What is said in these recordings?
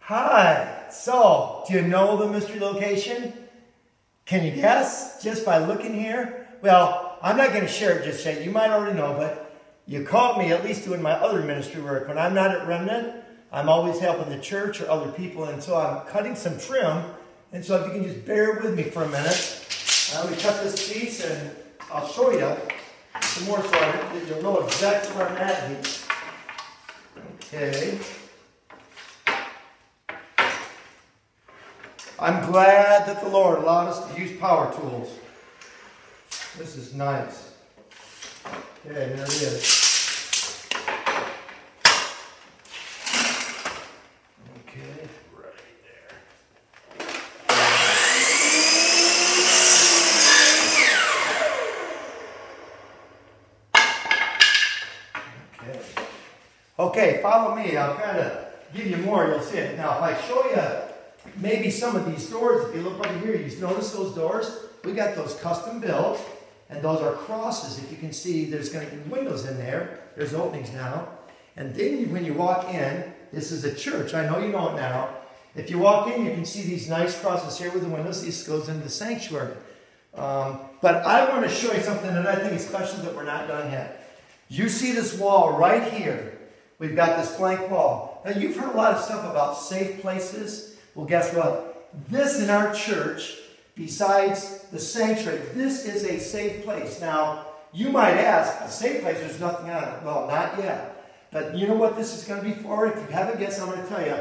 Hi. So, do you know the mystery location? Can you guess just by looking here? Well, I'm not going to share it just yet. You might already know, but you caught me at least doing my other ministry work. When I'm not at Remnant, I'm always helping the church or other people, and so I'm cutting some trim. And so if you can just bear with me for a minute, I'm going to cut this piece, and I'll show you some more so that you'll know exactly where I'm at here. Okay. I'm glad that the Lord allowed us to use power tools. This is nice. Okay, there it is. Okay, right there. Okay. Okay, follow me. I'll kind of give you more. You'll see it. Now, if I show you maybe some of these doors, if you look over here, you notice those doors? We got those custom built, and those are crosses. If you can see, there's going to be windows in there. There's openings now. And then when you walk in, this is a church. I know you know it now. If you walk in, you can see these nice crosses here with the windows. This goes into the sanctuary. But I want to show you something that I think is special that we're not done yet. You see this wall right here. We've got this blank wall. Now, you've heard a lot of stuff about safe places. Well, guess what? This in our church, besides the sanctuary, this is a safe place. Now, you might ask, a safe place, there's nothing on it. Well, not yet. But you know what this is going to be for? If you haven't guessed, I'm going to tell you.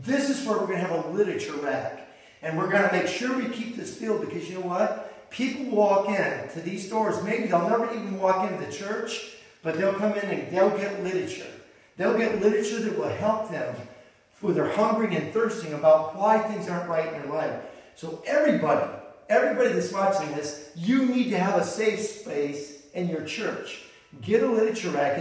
This is where we're going to have a literature rack. And we're going to make sure we keep this filled because you know what? People walk in to these doors. Maybe they'll never even walk into the church, but they'll come in and they'll get literature. They'll get literature that will help them who they're hungering and thirsting about why things aren't right in their life. So everybody that's watching this, you need to have a safe space in your church. Get a literature rack,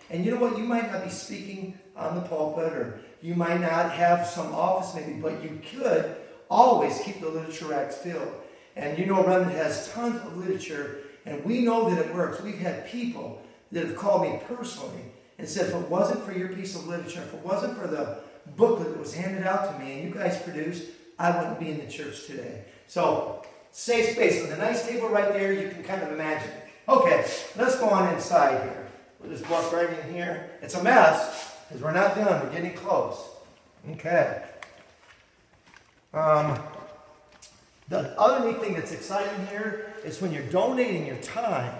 and you know what? You might not be speaking on the pulpit, or you might not have some office maybe, but you could always keep the literature racks filled. And you know Remnant has tons of literature, and we know that it works. We've had people that have called me personally and said, if it wasn't for your piece of literature, if it wasn't for the booklet that was handed out to me and you guys produced, I wouldn't be in the church today. So, safe space with a nice table right there, you can kind of imagine. Okay, let's go on inside here. We'll just walk right in here. It's a mess because we're not done. We're getting close. Okay. The other neat thing that's exciting here is when you're donating your time,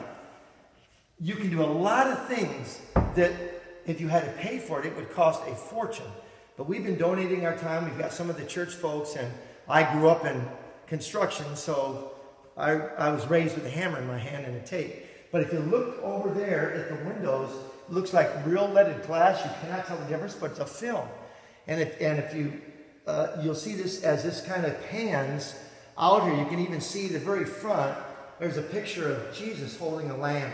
you can do a lot of things that if you had to pay for it, it would cost a fortune. But we've been donating our time. We've got some of the church folks, and I grew up in construction, so I was raised with a hammer in my hand and a tape. But if you look over there at the windows, it looks like real leaded glass. You cannot tell the difference, but it's a film. And if you, you'll see this as this kind of pans out here. You can even see the very front. There's a picture of Jesus holding a lamb.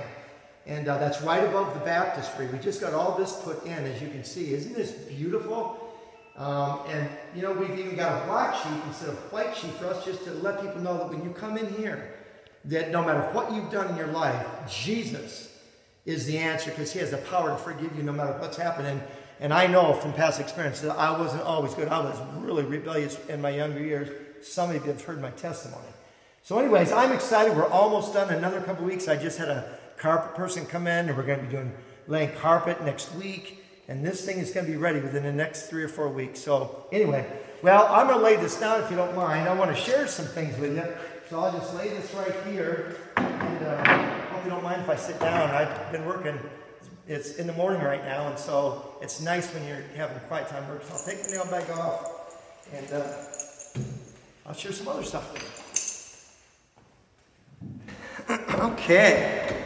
And that's right above the baptistry. We just got all this put in, as you can see. Isn't this beautiful? And, you know, we've even got a black sheet instead of white sheet for us just to let people know that when you come in here, that no matter what you've done in your life, Jesus is the answer because he has the power to forgive you no matter what's happening. And I know from past experience that I wasn't always good. I was really rebellious in my younger years. Some of you have heard my testimony. So anyways, I'm excited. We're almost done. Another couple weeks. I just had a carpet person come in, and we're going to be laying carpet next week. And this thing is going to be ready within the next 3 or 4 weeks. So anyway, well, I'm going to lay this down if you don't mind. I want to share some things with you. So I'll just lay this right here. And hope you don't mind if I sit down. I've been working. It's in the morning right now. And so it's nice when you're having quiet time work. So I'll take the nail bag off. And I'll share some other stuff with you. Okay.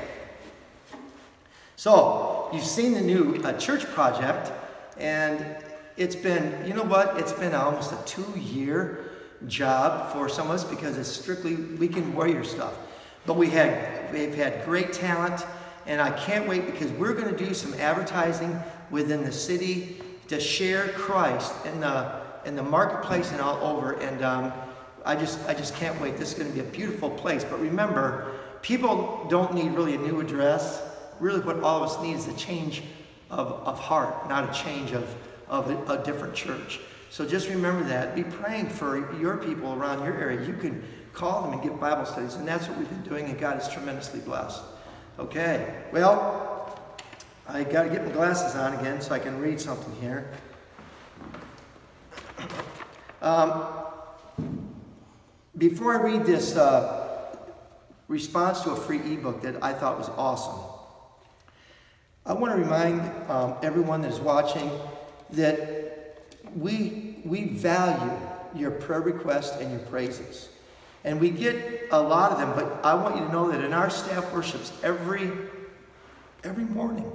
So, you've seen the new church project, and it's been, you know what, it's been almost a 2-year job for some of us because it's strictly weekend warrior stuff. But we've had great talent, and I can't wait because we're going to do some advertising within the city to share Christ in the marketplace and all over, and I just can't wait. This is going to be a beautiful place. But remember, people don't need really a new address. Really what all of us need is a change of heart, not a change of a different church. So just remember that. Be praying for your people around your area. You can call them and give Bible studies, and that's what we've been doing, and God is tremendously blessed. Okay, well, I got to get my glasses on again so I can read something here. Before I read this response to a free ebook that I thought was awesome, I want to remind everyone that is watching that we value your prayer requests and your praises. And we get a lot of them, but I want you to know that in our staff worships every morning,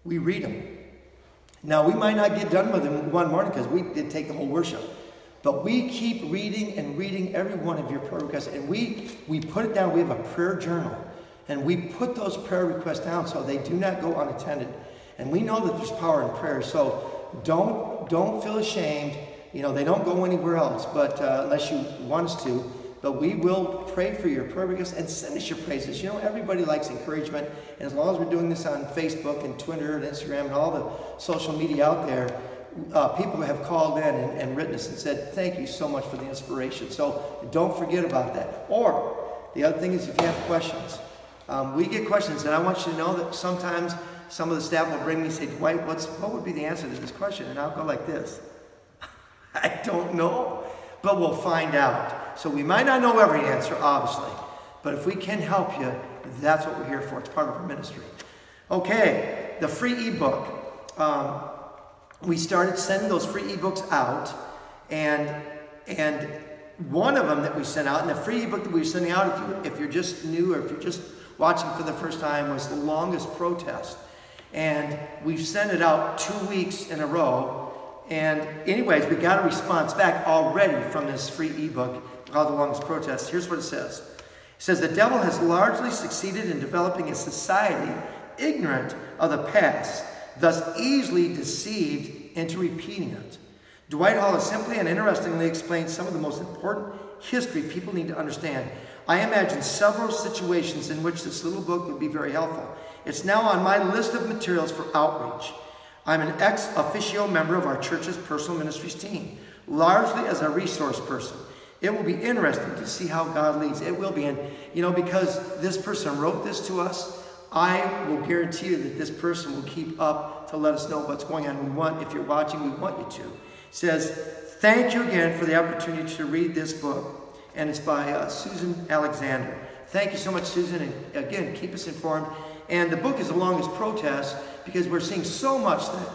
we read them. Now, we might not get done with them one morning because we did take the whole worship. But we keep reading and reading every one of your prayer requests. And we put it down. We have a prayer journal. And we put those prayer requests down so they do not go unattended. And we know that there's power in prayer. So don't feel ashamed. You know, they don't go anywhere else, but unless you want us to. But we will pray for your prayer requests and send us your praises. You know, everybody likes encouragement. And as long as we're doing this on Facebook and Twitter and Instagram and all the social media out there, people have called in and written us and said, thank you so much for the inspiration. So don't forget about that. Or the other thing is, if you have questions, we get questions, and I want you to know that sometimes some of the staff will bring me and say, Dwight, what would be the answer to this question? And I'll go like this. I don't know, but we'll find out. So we might not know every answer, obviously, but if we can help you, that's what we're here for. It's part of our ministry. Okay, the free ebook. We started sending those free ebooks out, and one of them that we sent out, and the free ebook that we were sending out, if you're just new or if you're just watching for the first time, was The Longest Protest. And we've sent it out 2 weeks in a row. And anyways, we got a response back already from this free ebook called The Longest Protest. Here's what it says. It says, the devil has largely succeeded in developing a society ignorant of the past, thus easily deceived into repeating it. Dwight Hall has simply and interestingly explained some of the most important history people need to understand. I imagine several situations in which this little book would be very helpful. It's now on my list of materials for outreach. I'm an ex officio member of our church's personal ministries team, largely as a resource person. It will be interesting to see how God leads. It will be. And, you know, because this person wrote this to us, I will guarantee you that this person will keep up to let us know what's going on. If you're watching, we want you to. It says, thank you again for the opportunity to read this book. And it's by Susan Alexander. Thank you so much, Susan. And again, keep us informed. And the book is The Longest Protest because we're seeing so much that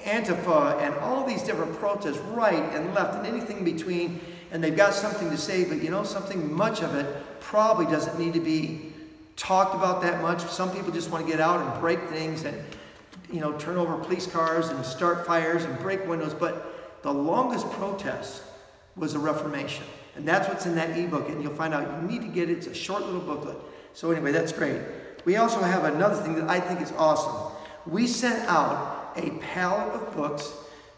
Antifa and all these different protests, right and left and anything in between, and they've got something to say, but you know something, much of it probably doesn't need to be talked about that much. Some people just want to get out and break things and, you know, turn over police cars and start fires and break windows. But the longest protest was a Reformation. And that's what's in that ebook. And you'll find out you need to get it. It's a short little booklet. So anyway, that's great. We also have another thing that I think is awesome. We sent out a pallet of books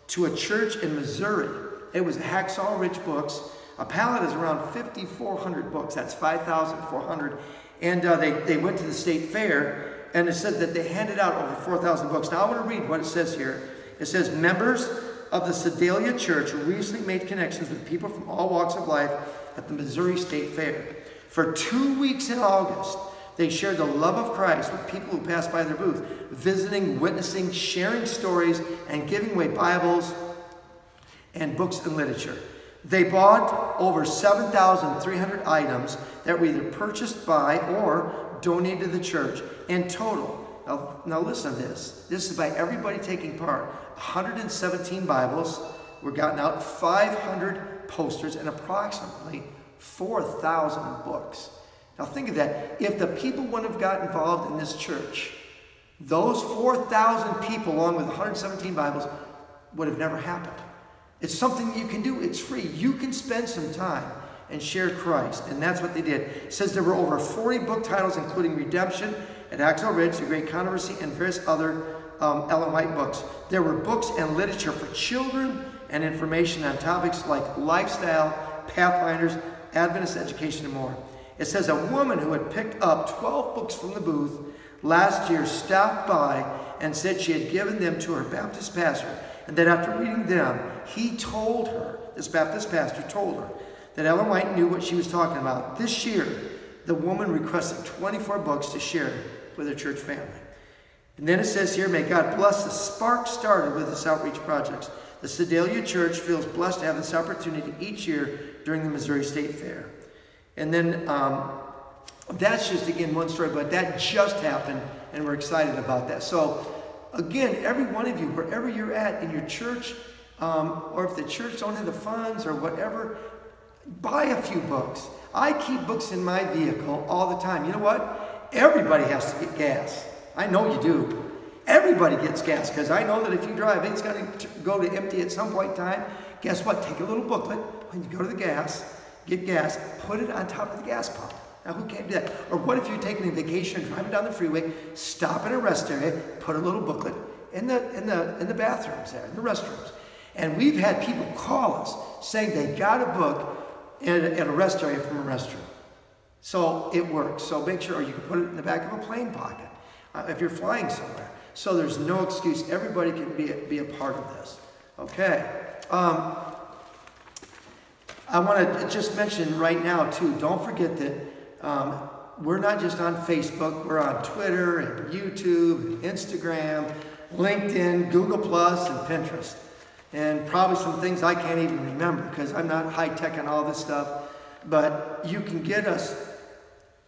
to a church in Missouri. It was Hacksaw Ridge Books. A pallet is around 5,400 books. That's 5,400. And they went to the state fair, and it said that they handed out over 4,000 books. Now I want to read what it says here. It says, members of the Sedalia Church recently made connections with people from all walks of life at the Missouri State Fair. For 2 weeks in August, they shared the love of Christ with people who passed by their booth, visiting, witnessing, sharing stories, and giving away Bibles and books and literature. They bought over 7,300 items that were either purchased by or donated to the church. In total, now listen to this. This is by everybody taking part. 117 Bibles were gotten out, 500 posters, and approximately 4,000 books. Now think of that. If the people wouldn't have got involved in this church, those 4,000 people, along with 117 Bibles, would have never happened. It's something you can do. It's free. You can spend some time and share Christ. And that's what they did. It says there were over 40 book titles, including Redemption and Hacksaw Ridge, The Great Controversy, and various other Ellen White books. There were books and literature for children and information on topics like lifestyle, pathfinders, Adventist education, and more. It says a woman who had picked up 12 books from the booth last year stopped by and said she had given them to her Baptist pastor and that after reading them, he told her, this Baptist pastor told her, that Ellen White knew what she was talking about. This year, the woman requested 24 books to share with her church family. And then it says here, may God bless the spark started with this outreach project. The Sedalia Church feels blessed to have this opportunity each year during the Missouri State Fair. And then that's just, again, one story, but that just happened, and we're excited about that. So, again, every one of you, wherever you're at in your church, or if the church don't have the funds or whatever, buy a few books. I keep books in my vehicle all the time. You know what? Everybody has to get gas. I know you do. Everybody gets gas, because I know that if you drive, it's going to go to empty at some point in time. Guess what? Take a little booklet. When you go to the gas, get gas, put it on top of the gas pump. Now, who can't do that? Or what if you're taking a vacation, driving down the freeway, stop in a rest area, put a little booklet in the bathrooms there, in the restrooms. And we've had people call us saying they got a book at a rest area from a restroom. So it works. So make sure, or you can put it in the back of a plane pocket if you're flying somewhere. So there's no excuse. Everybody can be a part of this. Okay. I want to just mention right now, too, don't forget that we're not just on Facebook. We're on Twitter and YouTube, and Instagram, LinkedIn, Google Plus, and Pinterest. And probably some things I can't even remember because I'm not high-tech on all this stuff. But you can get us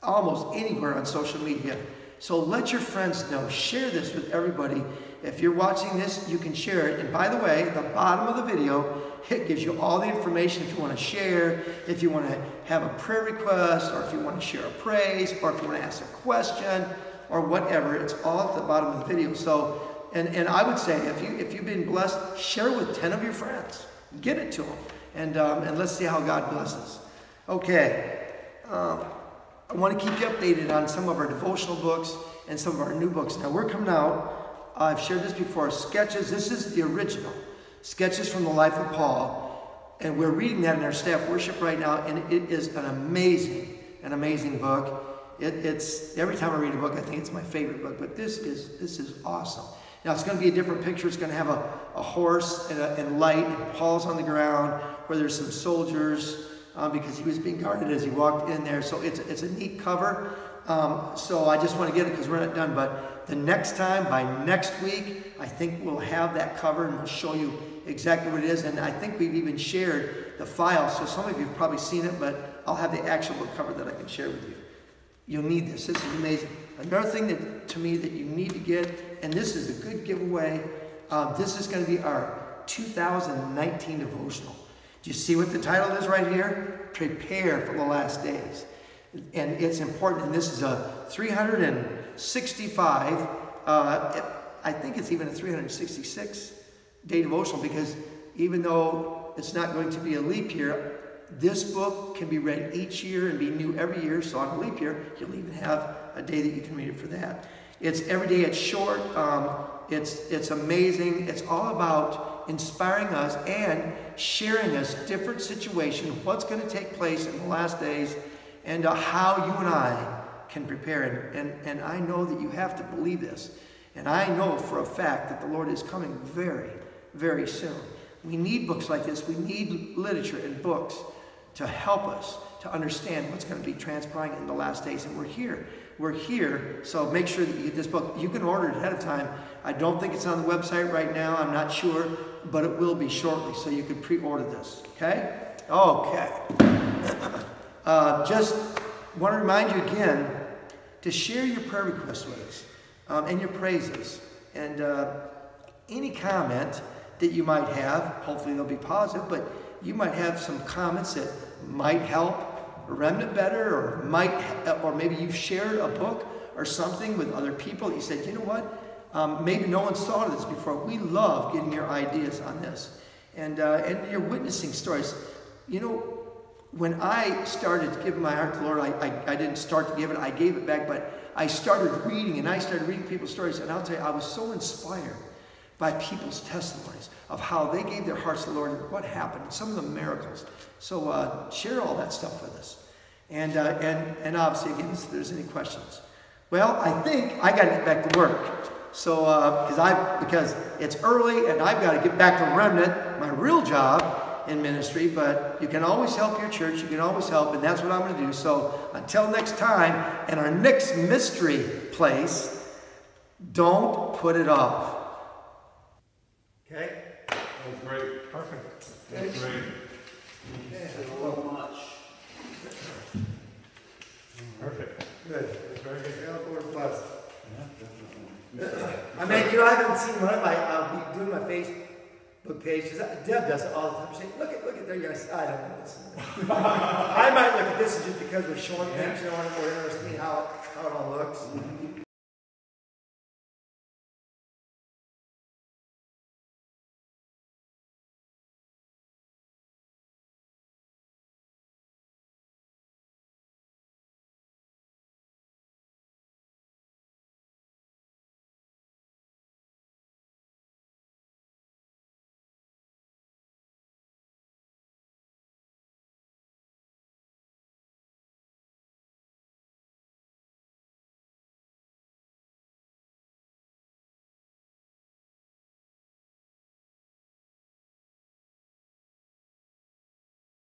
almost anywhere on social media. So let your friends know. Share this with everybody. If you're watching this, you can share it. And by the way, at the bottom of the video, it gives you all the information if you want to share, if you want to have a prayer request, or if you want to share a praise, or if you want to ask a question, or whatever. It's all at the bottom of the video. So, and I would say, if you've been blessed, share it with 10 of your friends. Get it to them. And let's see how God blesses. Okay. I want to keep you updated on some of our devotional books and some of our new books. Now, we're coming out, I've shared this before, Sketches. This is the original, Sketches from the Life of Paul. And we're reading that in our staff worship right now, and it is an amazing book. It's every time I read a book, I think it's my favorite book, but this is awesome. Now, it's going to be a different picture. It's going to have a horse and light, and Paul's on the ground where there's some soldiers, because he was being guarded as he walked in there. So it's a neat cover. So I just want to get it because we're not done. But the next time, by next week, I think we'll have that cover and we'll show you exactly what it is. And I think we've even shared the file. So some of you have probably seen it, but I'll have the actual book cover that I can share with you. You'll need this. This is amazing. Another thing that, to me, that you need to get, and this is a good giveaway, this is going to be our 2019 devotional. Do you see what the title is right here? Prepare for the last days. And it's important, and this is a 365, I think it's even a 366-day devotional, because even though it's not going to be a leap year, this book can be read each year and be new every year. So on a leap year, you'll even have a day that you can read it for that. It's every day, it's short, it's amazing. It's all about inspiring us and sharing us different situations, what's going to take place in the last days, and how you and I can prepare. And I know that you have to believe this. And I know for a fact that the Lord is coming very, very soon. We need books like this. We need literature and books to help us to understand what's going to be transpiring in the last days. And we're here. We're here, so make sure that you get this book. You can order it ahead of time. I don't think it's on the website right now. I'm not sure, but it will be shortly, so you can pre-order this, okay? Okay. Just want to remind you again to share your prayer requests with us and your praises. And any comment that you might have, hopefully they'll be positive, but you might have some comments that might help Remnant better, or maybe you've shared a book or something with other people. You said, you know what? Maybe no one's thought of this before. We love getting your ideas on this, and your witnessing stories. You know, when I started to give my heart to the Lord, I didn't start to give it. I gave it back, but I started reading, and I started reading people's stories. And I'll tell you, I was so inspired by people's testimonies of how they gave their hearts to the Lord and what happened, and some of the miracles. So share all that stuff with us. And obviously, again, if there's any questions. Well, I think I got to get back to work. So, because it's early and I've got to get back to Remnant, my real job in ministry, but you can always help your church, you can always help, and that's what I'm going to do. So until next time, and our next mystery place, don't put it off. Okay? That was great. Perfect. That was great. Thank you so much. Perfect. Good. That's very good. Yeah, Lord bless. Yeah, definitely. I mean, I haven't seen one of my, I'll be doing my Facebook page. Deb does it all the time. She's saying, look at there, yes. I don't know. I might look at this just because we're showing things, you know, and we're interested in how it all looks.